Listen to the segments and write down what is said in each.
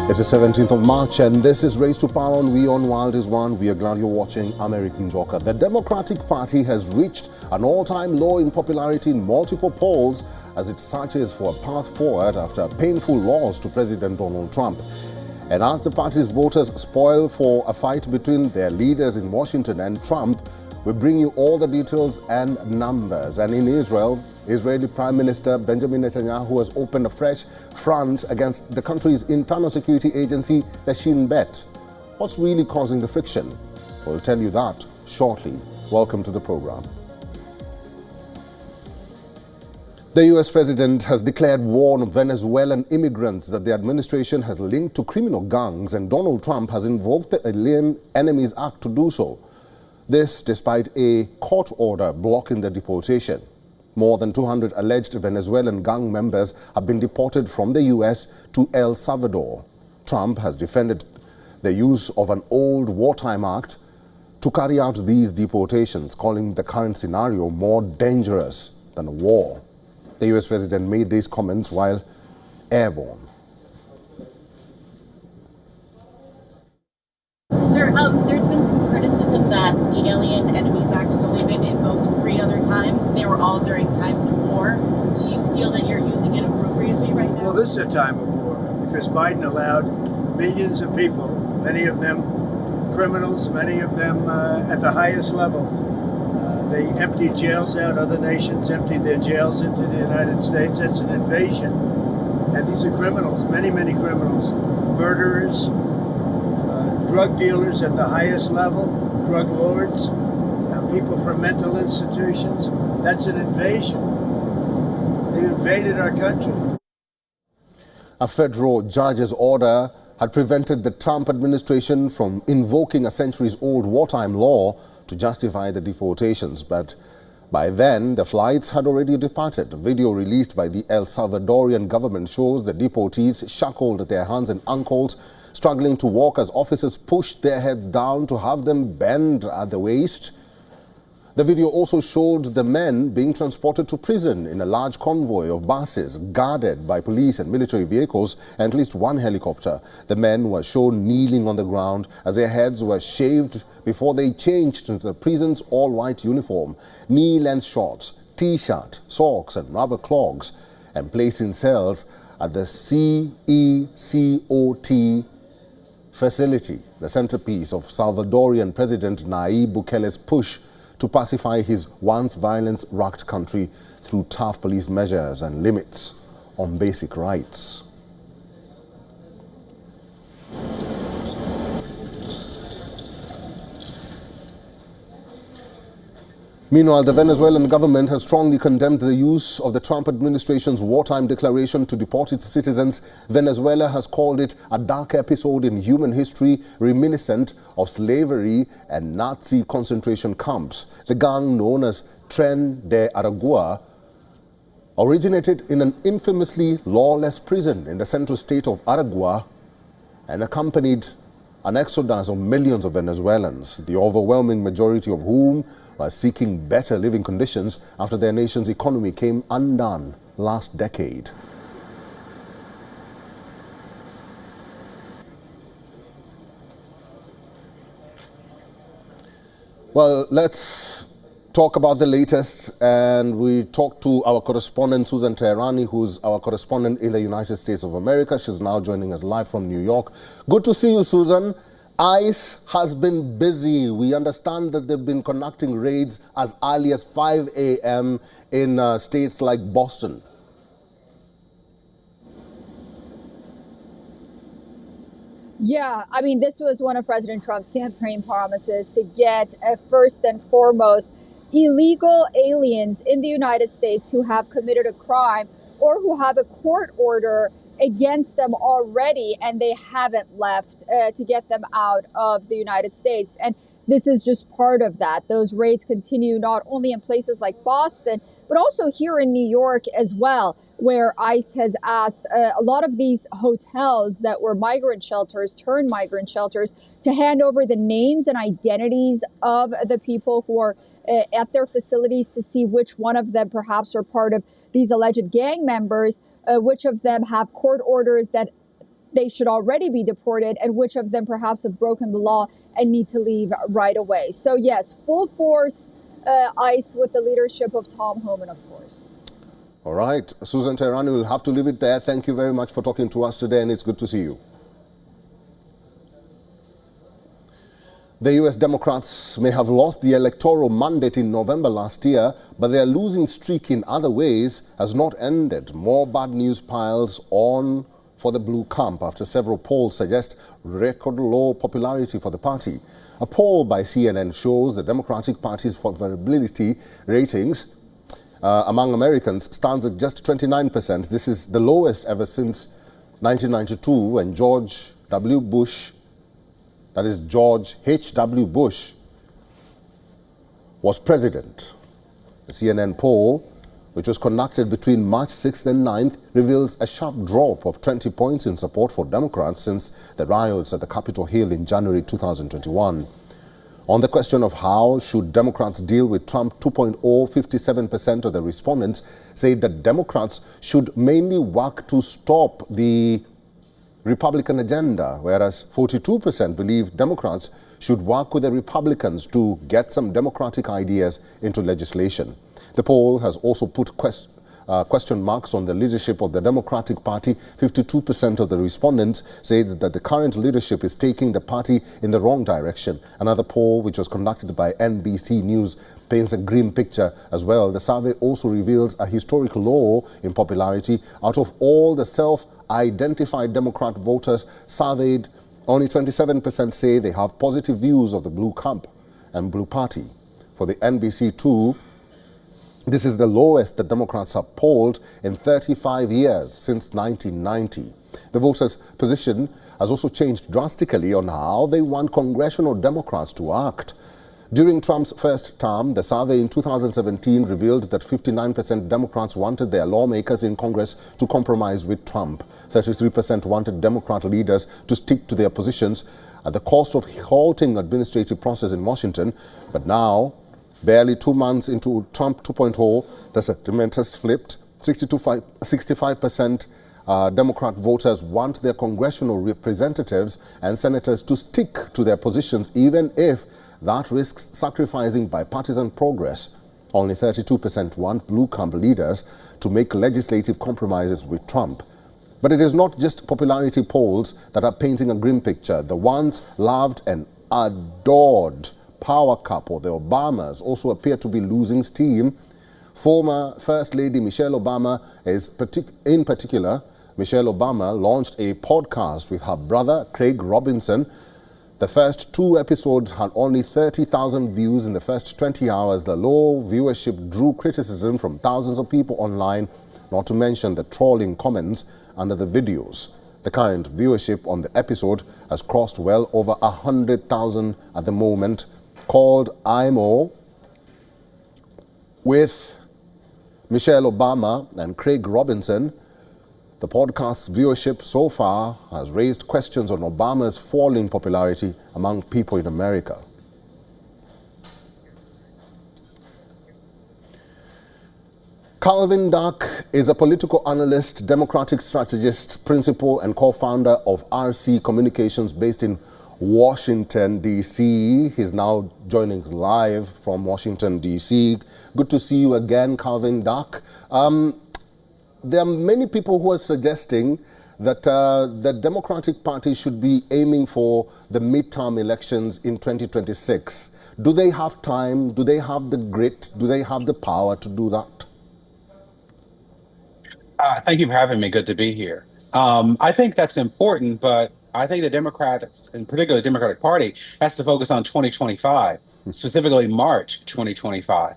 It's the 17th of March and this is Race to Power on WION The World is One. We are glad you're watching. American Joker. The Democratic Party has reached an all-time low in popularity in multiple polls as it searches for a path forward after a painful loss to President Donald Trump. And as the party's voters spoil for a fight between their leaders in Washington and Trump, we bring you all the details and numbers. And in Israel, Israeli Prime Minister Benjamin Netanyahu has opened a fresh front against the country's internal security agency, the Shin Bet. What's really causing the friction? We'll tell you that shortly. Welcome to the program. The US president has declared war on Venezuelan immigrants that the administration has linked to criminal gangs, and Donald Trump has invoked the Alien Enemies Act to do so. This despite a court order blocking the deportation. More than 200 alleged Venezuelan gang members have been deported from the US to El Salvador. Trump has defended the use of an old wartime act to carry out these deportations, calling the current scenario more dangerous than a war. The US president made these comments while airborne. Sir, there's been some criticism that the Alien Enemies Act has only been invoked 3 other times. They were all during times of war. Do you feel that you're using it appropriately right now? Well, this is a time of war because Biden allowed millions of people, many of them criminals, many of them at the highest level. They emptied jails out. Other nations emptied their jails into the United States. That's an invasion. And these are criminals, many, many criminals, murderers, drug dealers at the highest level, drug lords, people from mental institutions. That's an invasion. They invaded our country. A federal judge's order had prevented the Trump administration from invoking a centuries-old wartime law to justify the deportations. But by then, the flights had already departed. A video released by the El Salvadorian government shows the deportees shackled at their hands and ankles, struggling to walk as officers pushed their heads down to have them bend at the waist. The video also showed the men being transported to prison in a large convoy of buses guarded by police and military vehicles and at least one helicopter. The men were shown kneeling on the ground as their heads were shaved before they changed into the prison's all-white uniform, knee-length shorts, t-shirt, socks and rubber clogs, and placed in cells at the CECOT facility, the centerpiece of Salvadorian President Nayib Bukele's push to pacify his once violence-racked country through tough police measures and limits on basic rights. Meanwhile, the Venezuelan government has strongly condemned the use of the Trump administration's wartime declaration to deport its citizens. Venezuela has called it a dark episode in human history reminiscent of slavery and Nazi concentration camps. The gang known as Tren de Aragua originated in an infamously lawless prison in the central state of Aragua and accompanied an exodus of millions of Venezuelans, the overwhelming majority of whom were seeking better living conditions after their nation's economy came undone last decade. Well, let's talk about the latest, and we talk to our correspondent Susan Teherani, who's our correspondent in the United States of America. She's now joining us live from New York. Good to see you, Susan. ICE has been busy. We understand that they've been conducting raids as early as 5 a.m. in states like Boston. Yeah, I mean, this was one of President Trump's campaign promises to get, first and foremost, illegal aliens in the United States who have committed a crime or who have a court order against them already and they haven't left, to get them out of the United States. And this is just part of that. Those raids continue not only in places like Boston, but also here in New York as well, where ICE has asked a lot of these hotels that were migrant shelters, turned migrant shelters, to hand over the names and identities of the people who are at their facilities to see which one of them perhaps are part of these alleged gang members, which of them have court orders that they should already be deported and which of them perhaps have broken the law and need to leave right away. So yes, full force ICE with the leadership of Tom Homan, of course. All right. Susan Tehrani, we'll have to leave it there. Thank you very much for talking to us today, and it's good to see you. The U.S. Democrats may have lost the electoral mandate in November last year, but their losing streak in other ways has not ended. More bad news piles on for the blue camp after several polls suggest record low popularity for the party. A poll by CNN shows the Democratic Party's favorability ratings among Americans stands at just 29%. This is the lowest ever since 1992 when George W. Bush, that is George H.W. Bush, was president. The CNN poll, which was conducted between March 6th and 9th, reveals a sharp drop of 20 points in support for Democrats since the riots at the Capitol Hill in January 2021. On the question of how should Democrats deal with Trump 2.0, 57% of the respondents say that Democrats should mainly work to stop the Republican agenda, whereas 42% believe Democrats should work with the Republicans to get some democratic ideas into legislation. The poll has also put question marks on the leadership of the Democratic Party. 52% of the respondents say that the current leadership is taking the party in the wrong direction. Another poll, which was conducted by NBC News, paints a grim picture as well. The survey also reveals a historic low in popularity. Out of all the self-identified Democrat voters surveyed, only 27% say they have positive views of the blue camp and blue party. For the NBC2, this is the lowest the Democrats have polled in 35 years since 1990. The voters' position has also changed drastically on how they want congressional Democrats to act. During Trump's first term, the survey in 2017 revealed that 59% Democrats wanted their lawmakers in Congress to compromise with Trump. 33% wanted Democrat leaders to stick to their positions at the cost of halting administrative process in Washington. But now, barely 2 months into Trump 2.0, the sentiment has flipped. 65% Democrat voters want their congressional representatives and senators to stick to their positions, even if that risks sacrificing bipartisan progress. Only 32% want blue camp leaders to make legislative compromises with Trump. But it is not just popularity polls that are painting a grim picture. The once loved and adored power couple, the Obamas, also appear to be losing steam. Former First Lady Michelle Obama in particular, Michelle Obama launched a podcast with her brother, Craig Robinson. The first 2 episodes had only 30,000 views in the first 20 hours. The low viewership drew criticism from thousands of people online, not to mention the trolling comments under the videos. The current viewership on the episode has crossed well over 100,000 at the moment. Called IMO, with Michelle Obama and Craig Robinson, the podcast's viewership so far has raised questions on Obama's falling popularity among people in America. Calvin Duck is a political analyst, democratic strategist, principal and co-founder of RC Communications based in Washington, D.C. He's now joining us live from Washington, D.C. Good to see you again, Calvin Duck. There are many people who are suggesting that the Democratic Party should be aiming for the midterm elections in 2026. Do they have time? Do they have the grit? Do they have the power to do that? Thank you for having me. Good to be here. I think that's important, but I think the Democrats, in particular the Democratic Party, has to focus on 2025, specifically March 2025.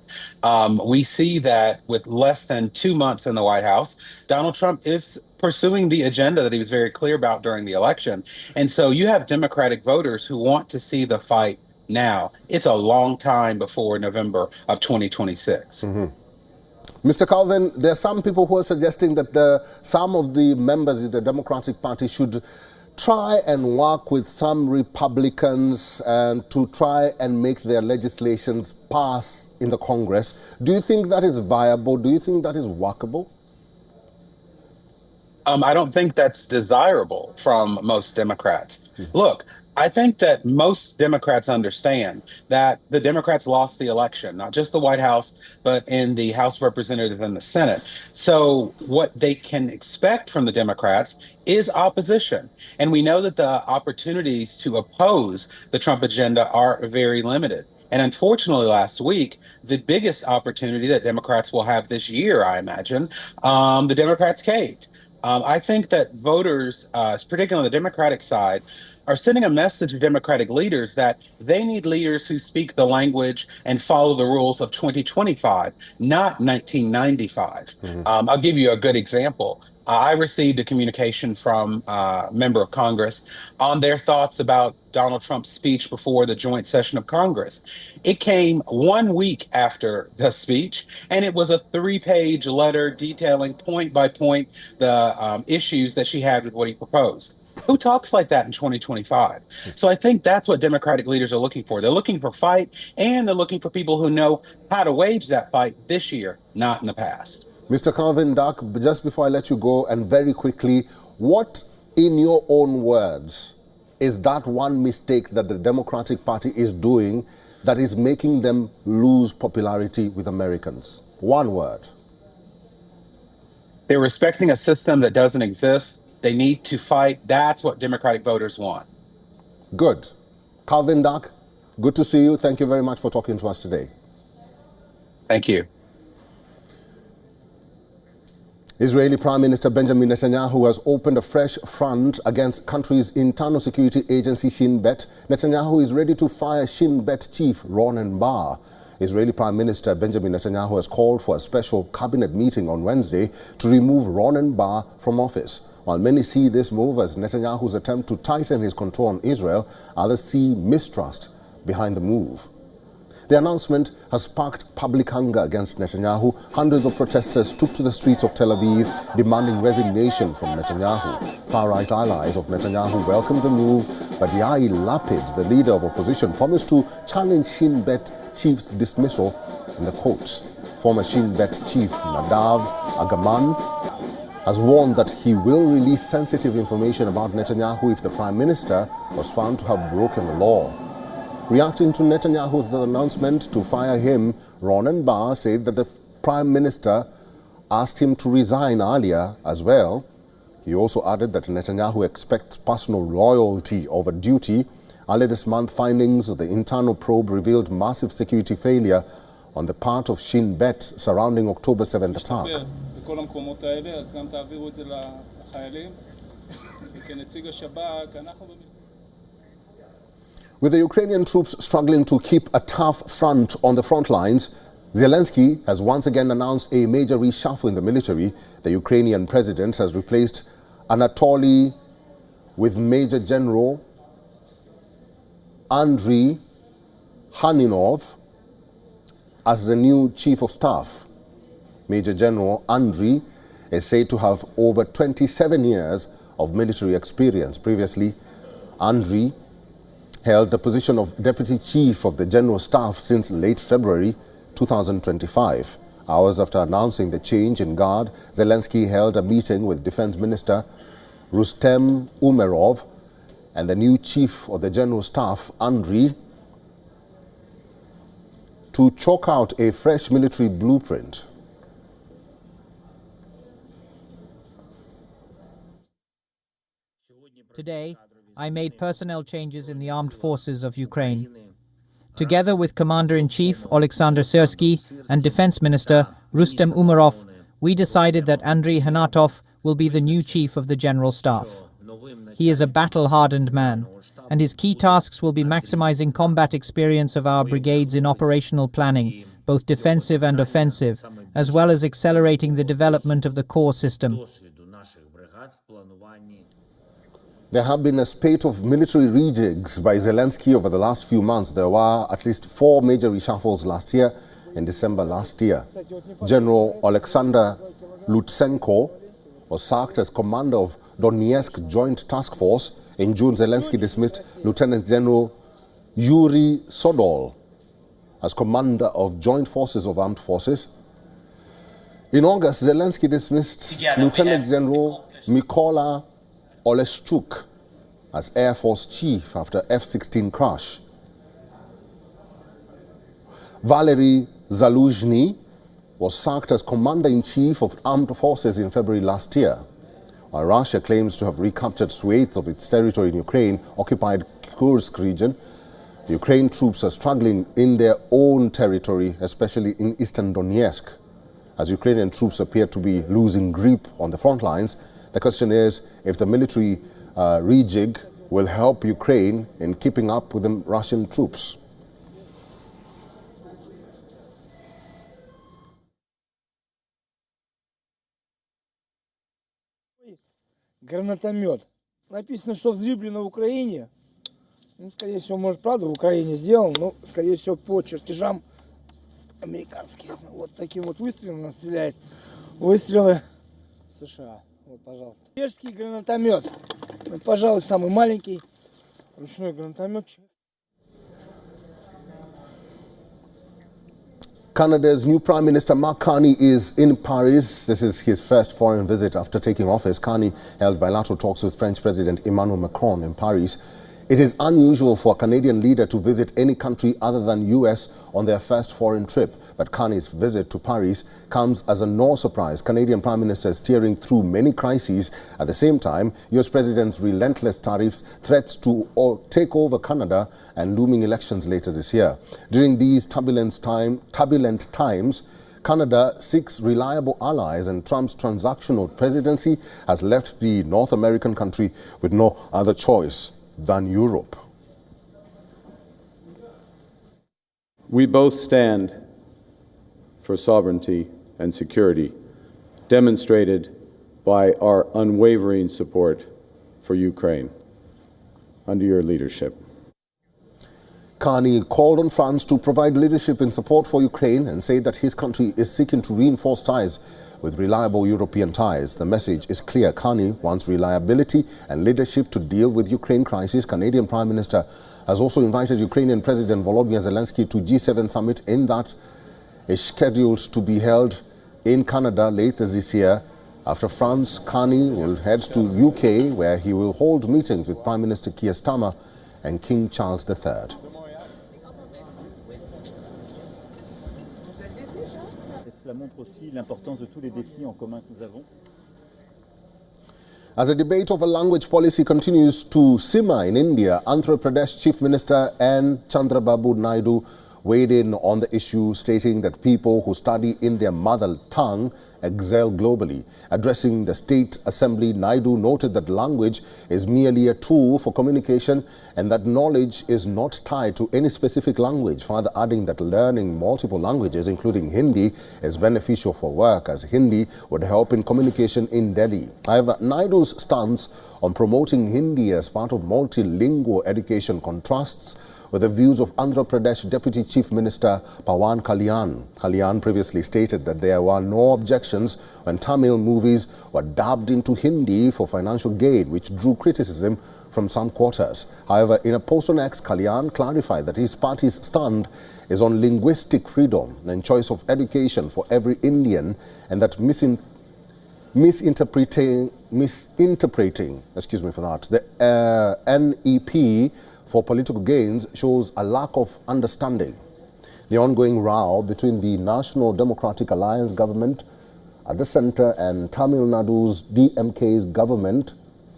We see that with less than 2 months in the White House, Donald Trump is pursuing the agenda that he was very clear about during the election. And so you have Democratic voters who want to see the fight now. It's a long time before November of 2026. Mr. Calvin, there are some people who are suggesting that some of the members of the Democratic Party should try and work with some Republicans and to try and make their legislations pass in the Congress. Do you think that is viable? Do you think that is workable? I don't think that's desirable from most Democrats. Look, I think that most Democrats understand that the Democrats lost the election, not just the White House, but in the House of Representatives and the Senate. So, what they can expect from the Democrats is opposition. And we know that the opportunities to oppose the Trump agenda are very limited. And unfortunately, last week, the biggest opportunity that Democrats will have this year, I imagine, the Democrats caved. I think that voters, particularly on the Democratic side, are sending a message to Democratic leaders that they need leaders who speak the language and follow the rules of 2025, not 1995. I'll give you a good example. I received a communication from a member of Congress on their thoughts about Donald Trump's speech before the joint session of Congress. It came 1 week after the speech, and it was a 3-page letter detailing point by point the issues that she had with what he proposed. Who talks like that in 2025? So I think that's what Democratic leaders are looking for. They're looking for fight, and they're looking for people who know how to wage that fight this year, not in the past. Mr. Calvin Duck, just before I let you go, and very quickly, what, in your own words, is that one mistake that the Democratic Party is doing that is making them lose popularity with Americans? One word. They're respecting a system that doesn't exist. They need to fight. That's what Democratic voters want. Good. Calvin Duck, good to see you. Thank you very much for talking to us today. Thank you. Israeli Prime Minister Benjamin Netanyahu has opened a fresh front against country's internal security agency Shin Bet. Netanyahu is ready to fire Shin Bet chief Ronen Bar. Israeli Prime Minister Benjamin Netanyahu has called for a special cabinet meeting on Wednesday to remove Ronen Bar from office. While many see this move as Netanyahu's attempt to tighten his control on Israel, others see mistrust behind the move. The announcement has sparked public anger against Netanyahu. Hundreds of protesters took to the streets of Tel Aviv demanding resignation from Netanyahu. Far-right allies of Netanyahu welcomed the move, but Yair Lapid, the leader of opposition, promised to challenge Shin Bet chief's dismissal in the courts. Former Shin Bet chief Nadav Agaman has warned that he will release sensitive information about Netanyahu if the prime minister was found to have broken the law. Reacting to Netanyahu's announcement to fire him, Ronen Bar said that the prime minister asked him to resign earlier as well. He also added that Netanyahu expects personal loyalty over duty. Earlier this month, findings of the internal probe revealed massive security failure on the part of Shin Bet surrounding October 7th attack. With the Ukrainian troops struggling to keep a tough front on the front lines, Zelensky has once again announced a major reshuffle in the military. The Ukrainian president has replaced Anatoly with Major General Andriy Haninov as the new chief of staff. Major General Andriy is said to have over 27 years of military experience. Previously, Andriy held the position of Deputy Chief of the General Staff since late February 2025. Hours after announcing the change in guard, Zelensky held a meeting with Defense Minister Rustem Umerov and the new Chief of the General Staff, Andriy, to chalk out a fresh military blueprint. Today, I made personnel changes in the armed forces of Ukraine. Together with Commander-in-Chief Alexander Syrsky and Defense Minister Rustem Umerov, we decided that Andriy Hanatov will be the new Chief of the General Staff. He is a battle-hardened man, and his key tasks will be maximizing combat experience of our brigades in operational planning, both defensive and offensive, as well as accelerating the development of the core system. There have been a spate of military rejigs by Zelensky over the last few months. There were at least 4 major reshuffles last year, in December last year. General Alexander Lutsenko was sacked as commander of Donetsk Joint Task Force. In June, Zelensky dismissed Lieutenant General Yuri Sodol as commander of Joint Forces of Armed Forces. In August, Zelensky dismissed Lieutenant General Mykola Oleszczuk as Air Force Chief after F-16 crash. Valery Zaluzhny was sacked as Commander-in-Chief of Armed Forces in February last year. While Russia claims to have recaptured swathes of its territory in Ukraine-occupied Kursk region, the Ukraine troops are struggling in their own territory, especially in eastern Donetsk. As Ukrainian troops appear to be losing grip on the front lines, the question is if the military rejig will help Ukraine in keeping up with the Russian troops. Гранатомет. Написано, что взрыблено в Украине. Ну, скорее всего, может, правда, в Украине сделан, но, скорее всего, по чертежам американских. Вот таким вот выстрелом нас стреляет. Выстрелы США. Вот, пожалуйста. Чешский гранатомет. Это, пожалуй, самый маленький ручной гранатомет. Canada's new Prime Minister Mark Carney is in Paris. This is his first foreign visit after taking office. Carney held bilateral talks with French President Emmanuel Macron in Paris. It is unusual for a Canadian leader to visit any country other than US on their first foreign trip. But Carney's visit to Paris comes as a no surprise. Canadian Prime Minister is steering through many crises. At the same time, US President's relentless tariffs, threats to take over Canada, and looming elections later this year. During these turbulent times, Canada seeks reliable allies, and Trump's transactional presidency has left the North American country with no other choice than Europe. We both stand for sovereignty and security, demonstrated by our unwavering support for Ukraine under your leadership. Carney called on France to provide leadership in support for Ukraine and said that his country is seeking to reinforce ties with reliable European ties. The message is clear. Carney wants reliability and leadership to deal with Ukraine crisis. Canadian Prime Minister has also invited Ukrainian President Volodymyr Zelensky to G7 summit in that is scheduled to be held in Canada later this year. After France, Carney will head to UK, where he will hold meetings with Prime Minister Keir Starmer and King Charles III. Cela montre aussi l'importance de tous les défis en commun que nous avons. As the debate over language policy continues to simmer in India, Andhra Pradesh Chief Minister N. Chandrababu Naidu weighed in on the issue, stating that people who study in their mother tongue excel globally. Addressing the State Assembly, Naidu noted that language is merely a tool for communication and that knowledge is not tied to any specific language, further adding that learning multiple languages, including Hindi, is beneficial for work, as Hindi would help in communication in Delhi. However, Naidu's stance on promoting Hindi as part of multilingual education contrasts with the views of Andhra Pradesh Deputy Chief Minister Pawan Kalyan. Kalyan previously stated that there were no objections when Tamil movies were dubbed into Hindi for financial gain, which drew criticism from some quarters. However, in a post on X, Kalyan clarified that his party's stand is on linguistic freedom and choice of education for every Indian, and that misinterpreting the NEP for political gains shows a lack of understanding. The ongoing row between the National Democratic Alliance government at the centre and Tamil Nadu's DMK's government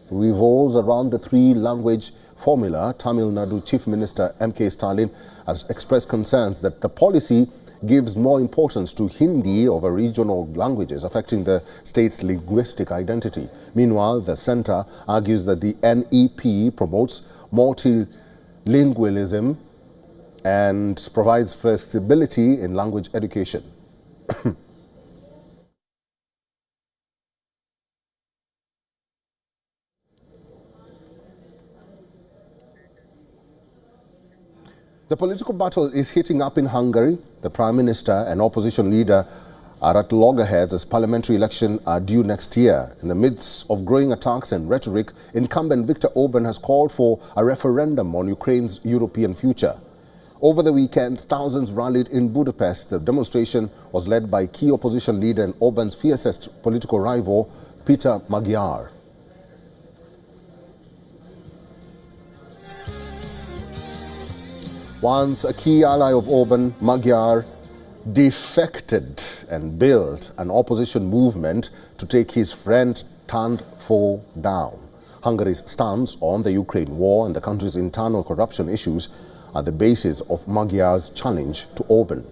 revolves around the three-language formula. Tamil Nadu Chief Minister M.K. Stalin has expressed concerns that the policy gives more importance to Hindi over regional languages, affecting the state's linguistic identity. Meanwhile, the centre argues that the NEP promotes multilingualism and provides flexibility in language education. The political battle is heating up in Hungary. The Prime Minister and opposition leader are at loggerheads as parliamentary elections are due next year. In the midst of growing attacks and rhetoric, incumbent Viktor Orban has called for a referendum on Ukraine's European future. Over the weekend, thousands rallied in Budapest. The demonstration was led by key opposition leader and Orban's fiercest political rival, Peter Magyar. Once a key ally of Orban, Magyar defected and built an opposition movement to take his friend-turned-foe down. Hungary's stance on the Ukraine war and the country's internal corruption issues are the basis of Magyar's challenge to Orban.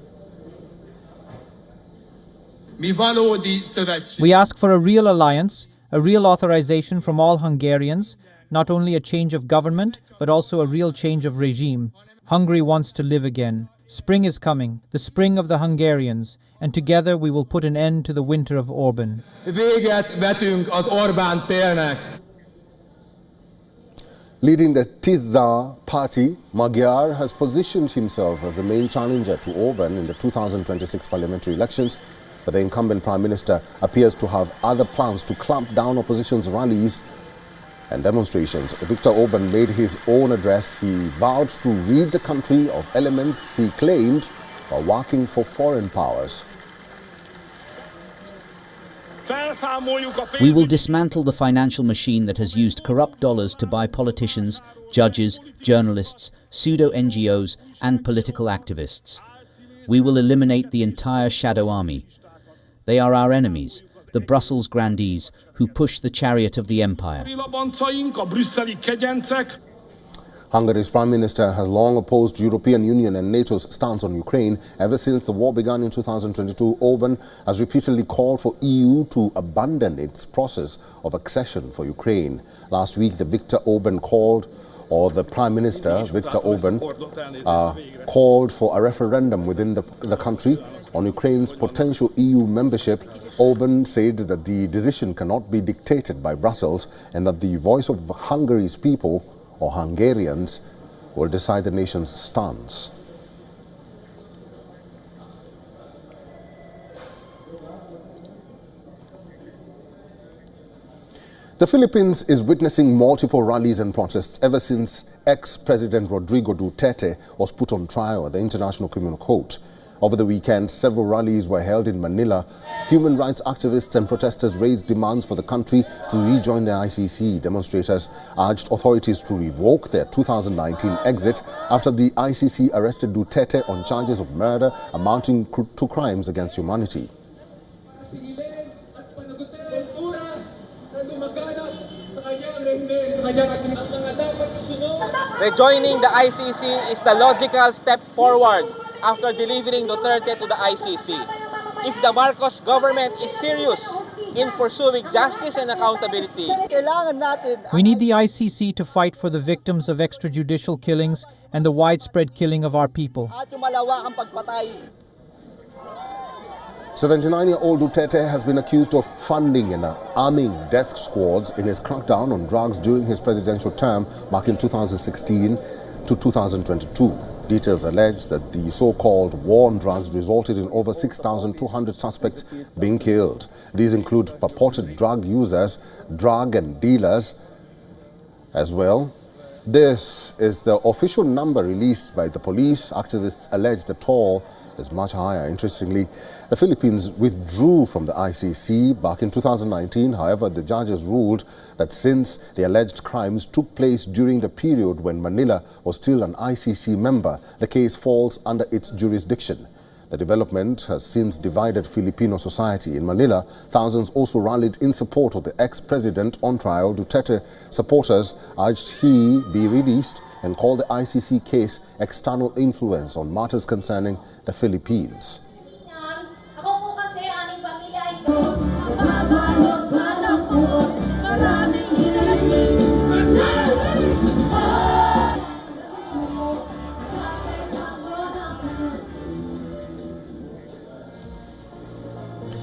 We ask for a real alliance, a real authorization from all Hungarians, not only a change of government, but also a real change of regime. Hungary wants to live again. Spring is coming, the spring of the Hungarians, and together we will put an end to the winter of Orban. Leading the Tisza party, Magyar has positioned himself as the main challenger to Orban in the 2026 parliamentary elections, but the incumbent prime minister appears to have other plans to clamp down opposition's rallies and demonstrations. Viktor Orban made his own address. He vowed to rid the country of elements he claimed were working for foreign powers. We will dismantle the financial machine that has used corrupt dollars to buy politicians, judges, journalists, pseudo-NGOs and political activists. We will eliminate the entire shadow army. They are our enemies, the Brussels grandees who push the chariot of the empire. Hungary's Prime Minister has long opposed European Union and NATO's stance on Ukraine. Ever since the war began in 2022, Orban has repeatedly called for EU to abandon its process of accession for Ukraine. Last week, the Prime Minister, Viktor Orban, called for a referendum within the country on Ukraine's potential EU membership. Orban said that the decision cannot be dictated by Brussels and that the voice of Hungary's people, or Hungarians, will decide the nation's stance. The Philippines is witnessing multiple rallies and protests ever since ex-President Rodrigo Duterte was put on trial at the International Criminal Court. Over the weekend, several rallies were held in Manila. Human rights activists and protesters raised demands for the country to rejoin the ICC. Demonstrators urged authorities to revoke their 2019 exit after the ICC arrested Duterte on charges of murder amounting to crimes against humanity. Rejoining the ICC is the logical step forward after delivering Duterte to the ICC. If the Marcos government is serious in pursuing justice and accountability, we need the ICC to fight for the victims of extrajudicial killings and the widespread killing of our people. 79-year-old Duterte has been accused of funding and arming death squads in his crackdown on drugs during his presidential term back in 2016 to 2022. Details allege that the so-called war on drugs resulted in over 6,200 suspects being killed. These include purported drug users, drug and dealers as well. This is the official number released by the police. Activists allege the toll is much higher. Interestingly, the Philippines withdrew from the ICC back in 2019. However, the judges ruled that since the alleged crimes took place during the period when Manila was still an ICC member, the case falls under its jurisdiction. The development has since divided Filipino society. In Manila, thousands also rallied in support of the ex-president on trial. Duterte supporters urged he be released and called the ICC case external influence on matters concerning the Philippines.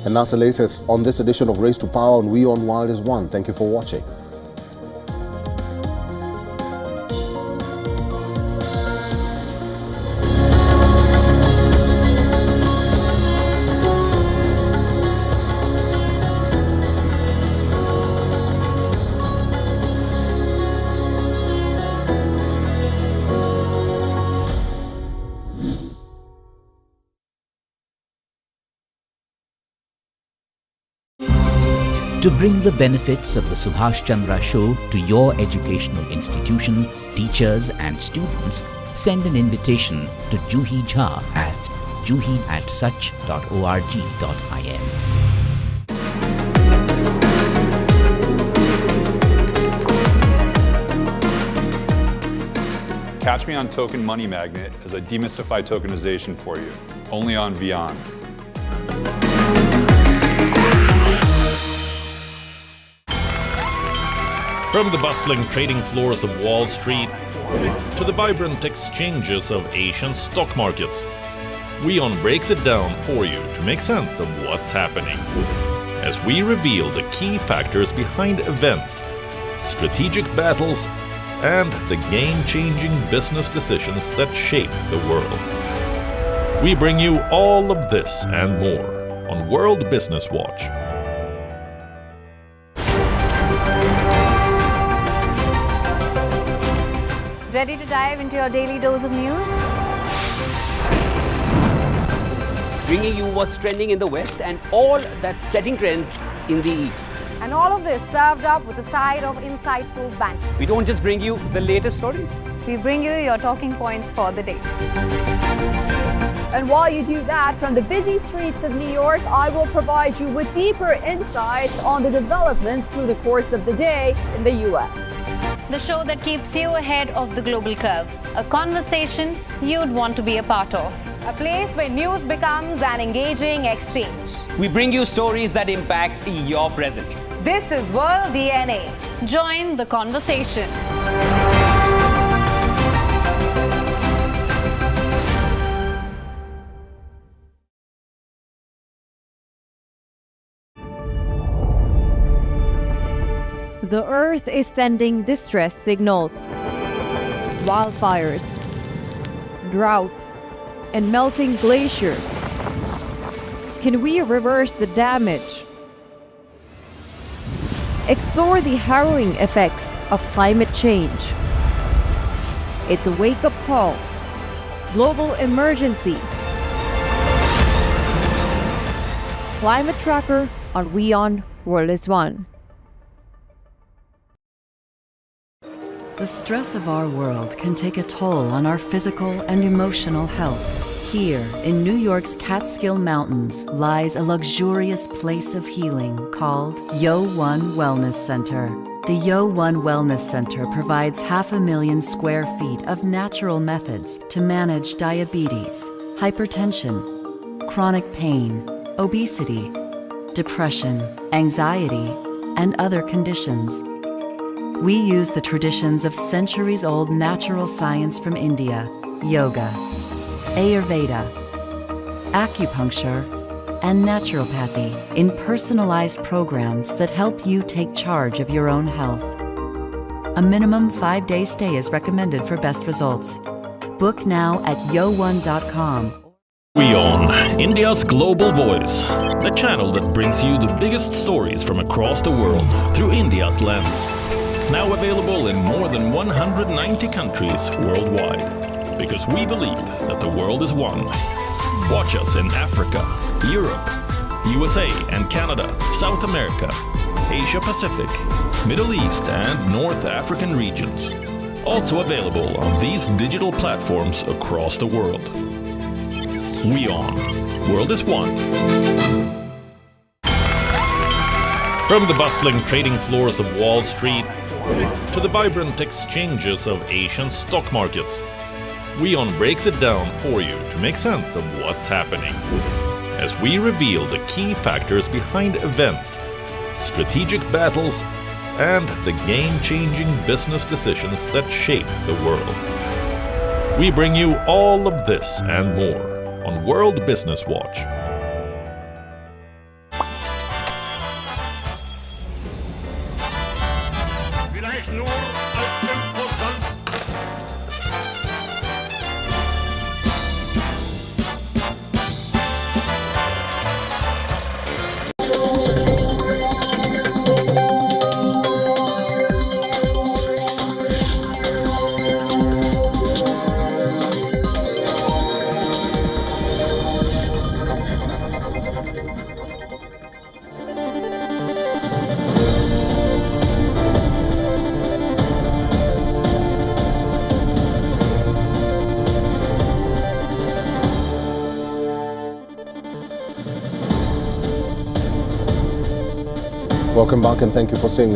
And that's the latest on this edition of Race to Power on WION The World is One. Thank you for watching. To bring the benefits of the Subhash Chandra Show to your educational institution, teachers and students, send an invitation to Juhi Jha at juhi@such.org.in. Catch me on Token Money Magnet as I demystify tokenization for you, only on WION. From the bustling trading floors of Wall Street to the vibrant exchanges of Asian stock markets, WION breaks it down for you to make sense of what's happening. As we reveal the key factors behind events, strategic battles, and the game-changing business decisions that shape the world. We bring you all of this and more on World Business Watch. Ready to dive into your daily dose of news? Bringing you what's trending in the West and all that's setting trends in the East. And all of this served up with a side of insightful banter. We don't just bring you the latest stories. We bring you your talking points for the day. And while you do that, from the busy streets of New York, I will provide you with deeper insights on the developments through the course of the day in the U.S. The show that keeps you ahead of the global curve. A conversation you'd want to be a part of. A place where news becomes an engaging exchange. We bring you stories that impact your present. This is World DNA. Join the conversation. The Earth is sending distress signals. Wildfires, droughts, and melting glaciers. Can we reverse the damage? Explore the harrowing effects of climate change. It's a wake-up call. Global emergency. Climate Tracker on WION World is One. The stress of our world can take a toll on our physical and emotional health. Here, in New York's Catskill Mountains, lies a luxurious place of healing called WION Wellness Center. The WION Wellness Center provides 500,000 square feet of natural methods to manage diabetes, hypertension, chronic pain, obesity, depression, anxiety, and other conditions. We use the traditions of centuries-old natural science from India, yoga, Ayurveda, acupuncture, and naturopathy in personalized programs that help you take charge of your own health. A minimum 5-day stay is recommended for best results. Book now at yo1.com. WION, India's global voice, the channel that brings you the biggest stories from across the world through India's lens. Now available in more than 190 countries worldwide. Because we believe that the world is one. Watch us in Africa, Europe, USA and Canada, South America, Asia Pacific, Middle East and North African regions. Also available on these digital platforms across the world. WION, World is One. From the bustling trading floors of Wall Street to the vibrant exchanges of Asian stock markets, WION breaks it down for you to make sense of what's happening. As we reveal the key factors behind events, strategic battles, and the game-changing business decisions that shape the world. We bring you all of this and more on World Business Watch. Welcome back and thank you for staying with us.